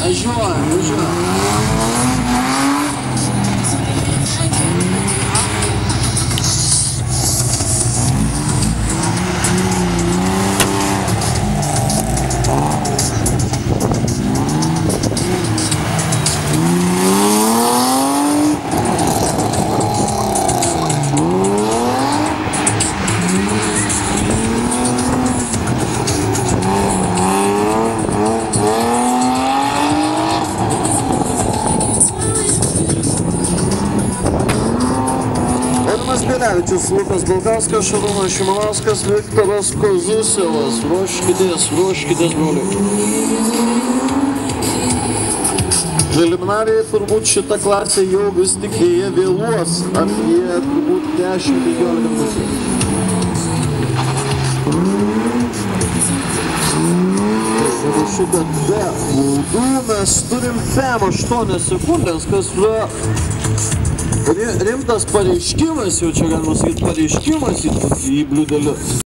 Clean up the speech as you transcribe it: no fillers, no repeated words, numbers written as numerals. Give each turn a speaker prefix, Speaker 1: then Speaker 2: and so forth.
Speaker 1: Važiuoja.
Speaker 2: Bielevičius, Lukas Balkauskas, Šarūnas Šimanauskas, Viktoras Kozusevas. Ruoškitės, broliai. Preliminariai turbūt šitą klasę jau vis tik jie vėluos, apie turbūt 10-15 minučių. Šitą be klaidų mes turim 8 sekundės, kas yra rimtas pareiškimas, jau čia galima sakyti pareiškimas į bliūdelius.